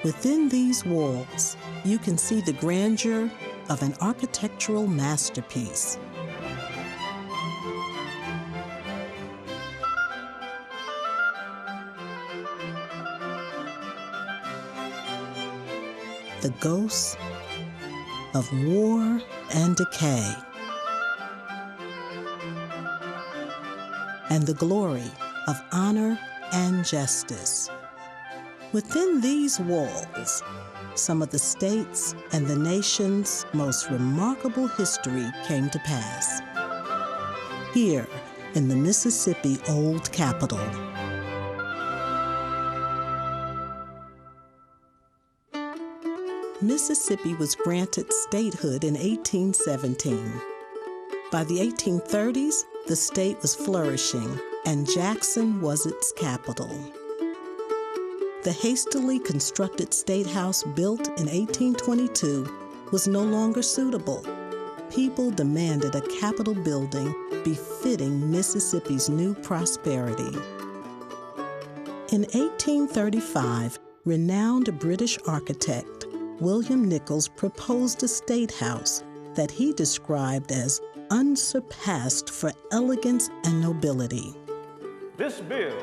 Within these walls, you can see the grandeur of an architectural masterpiece. The ghosts of war and decay, and the glory of honor and justice. Within these walls, some of the state's and the nation's most remarkable history came to pass. Here in the Mississippi Old Capitol. Mississippi was granted statehood in 1817. By the 1830s, the state was flourishing, and Jackson was its capital. The hastily constructed State House built in 1822 was no longer suitable. People demanded a Capitol building befitting Mississippi's new prosperity. In 1835, renowned British architect William Nichols proposed a State House that he described as unsurpassed for elegance and nobility. This bill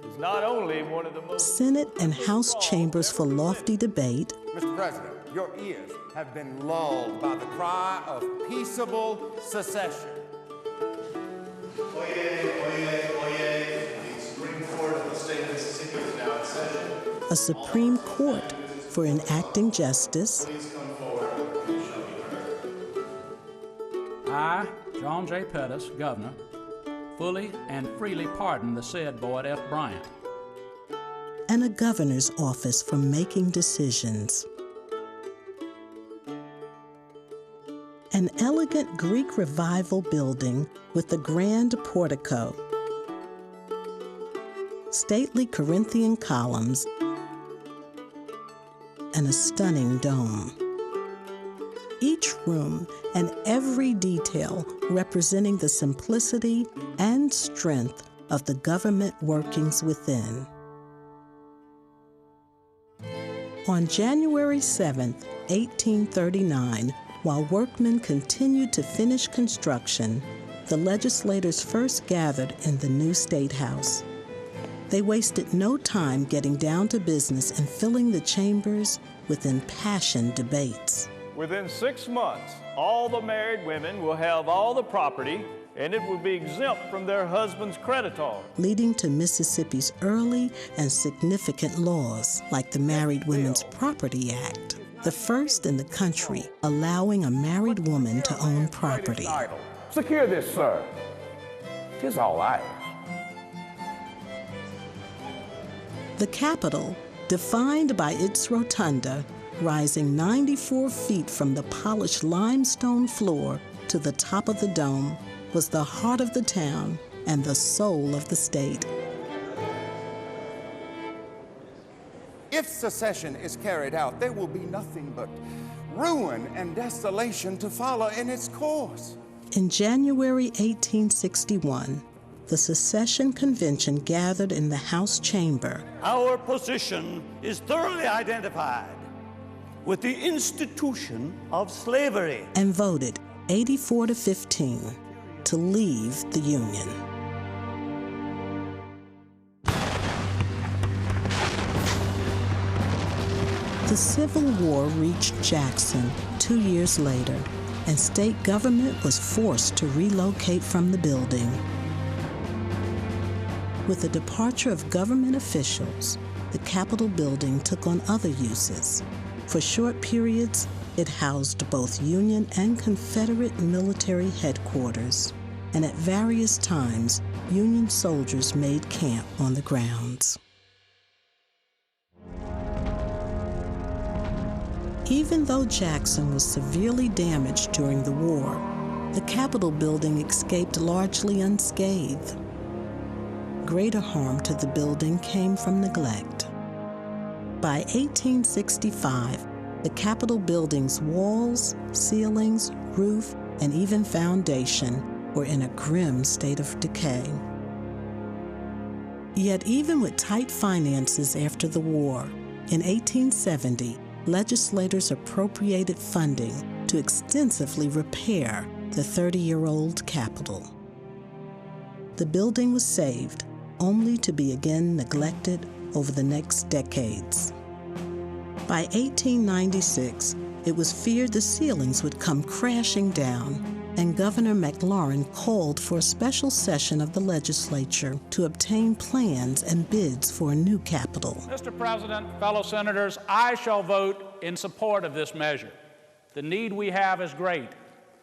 is not only one of the most... Senate and House chambers for lofty debate. Mr. President, your ears have been lulled by the cry of peaceable secession. Oyez, oyez, oyez. The Supreme Court of the state of Mississippi is now in session. A Supreme Court for enacting justice. Please come forward and you shall be heard. I, John J. Pettis, Governor, fully and freely pardon the said Boyd F. Bryant. And a governor's office for making decisions. An elegant Greek Revival building with a grand portico, stately Corinthian columns, and a stunning dome. Each room and every detail representing the simplicity and strength of the government workings within. On January 7, 1839, while workmen continued to finish construction, the legislators first gathered in the new State House. They wasted no time getting down to business and filling the chambers with impassioned debates. Within 6 months, all the married women will have all the property, and it will be exempt from their husband's creditor. Leading to Mississippi's early and significant laws, like the Married Women's Property Act, the first in the country allowing a married woman to own property. Secure this, sir. 'Tis all I ask. The Capitol, defined by its rotunda, rising 94 feet from the polished limestone floor to the top of the dome, was the heart of the town and the soul of the state. If secession is carried out, there will be nothing but ruin and desolation to follow in its course. In January 1861, the Secession Convention gathered in the House chamber. Our position is thoroughly identified with the institution of slavery. And voted 84 to 15 to leave the Union. The Civil War reached Jackson 2 years later, and state government was forced to relocate from the building. With the departure of government officials, the Capitol building took on other uses. For short periods, it housed both Union and Confederate military headquarters, and at various times, Union soldiers made camp on the grounds. Even though Jackson was severely damaged during the war, the Capitol building escaped largely unscathed. Greater harm to the building came from neglect. By 1865, the Capitol building's walls, ceilings, roof, and even foundation were in a grim state of decay. Yet even with tight finances after the war, In 1870, legislators appropriated funding to extensively repair the 30-year-old Capitol. The building was saved, only to be again neglected over the next decades. By 1896, it was feared the ceilings would come crashing down, and Governor McLaurin called for a special session of the legislature to obtain plans and bids for a new Capitol. Mr. President, fellow senators, I shall vote in support of this measure. The need we have is great.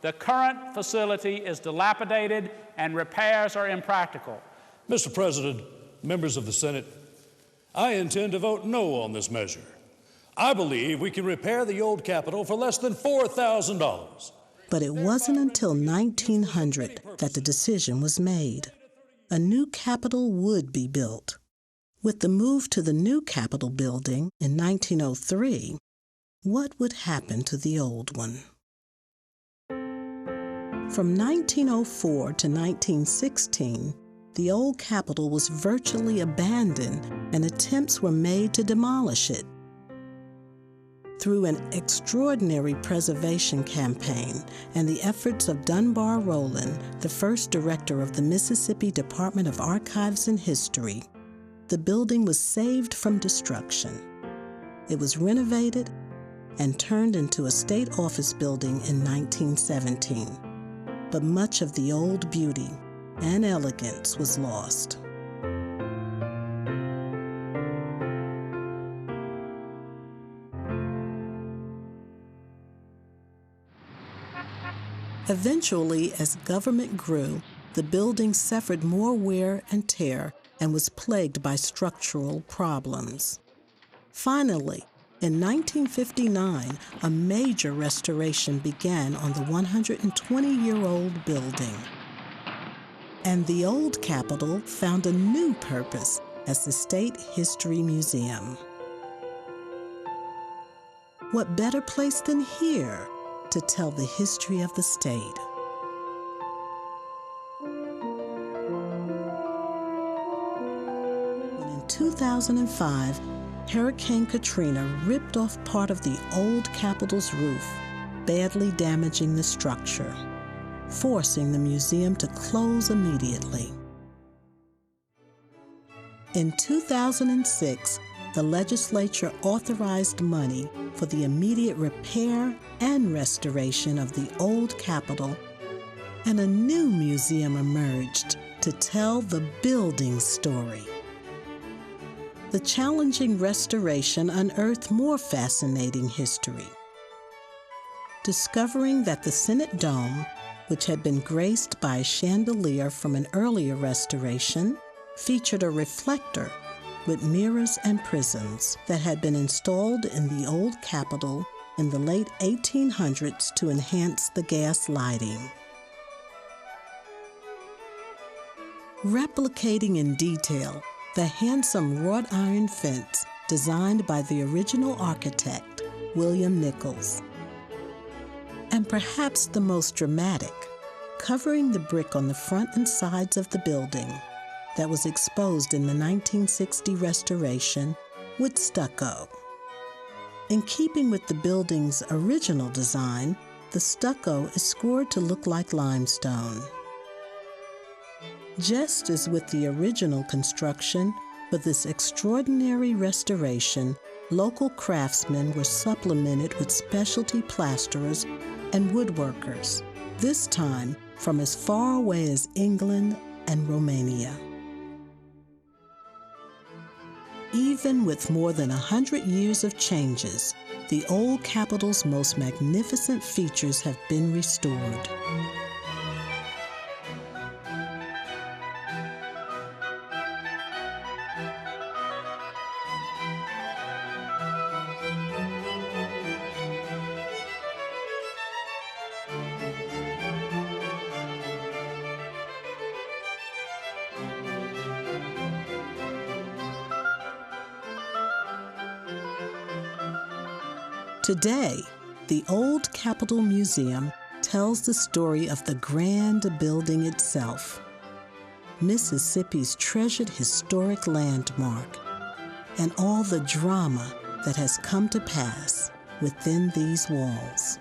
The current facility is dilapidated and repairs are impractical. Mr. President, members of the Senate, I intend to vote no on this measure. I believe we can repair the old Capitol for less than $4,000. But it wasn't until 1900 that the decision was made. A new Capitol would be built. With the move to the new Capitol building in 1903, what would happen to the old one? From 1904 to 1916, the old Capitol was virtually abandoned and attempts were made to demolish it. Through an extraordinary preservation campaign and the efforts of Dunbar Rowland, the first director of the Mississippi Department of Archives and History, the building was saved from destruction. It was renovated and turned into a state office building in 1917. But much of the old beauty and elegance was lost. Eventually, as government grew, the building suffered more wear and tear and was plagued by structural problems. Finally, in 1959, a major restoration began on the 120-year-old building. And the old Capitol found a new purpose as the State History Museum. What better place than here to tell the history of the state? When in 2005, Hurricane Katrina ripped off part of the old Capitol's roof, badly damaging the structure, forcing the museum to close immediately. In 2006, the legislature authorized money for the immediate repair and restoration of the old Capitol, and a new museum emerged to tell the building's story. The challenging restoration unearthed more fascinating history. Discovering that the Senate Dome, which had been graced by a chandelier from an earlier restoration, featured a reflector with mirrors and prisms that had been installed in the old Capitol in the late 1800s to enhance the gas lighting. Replicating in detail the handsome wrought iron fence designed by the original architect, William Nichols. And perhaps the most dramatic, covering the brick on the front and sides of the building that was exposed in the 1960 restoration with stucco. In keeping with the building's original design, the stucco is scored to look like limestone. Just as with the original construction, for this extraordinary restoration, local craftsmen were supplemented with specialty plasterers and woodworkers, this time from as far away as England and Romania. Even with more than 100 years of changes, the old Capitol's most magnificent features have been restored. Today, the old Capitol Museum tells the story of the grand building itself, Mississippi's treasured historic landmark, and all the drama that has come to pass within these walls.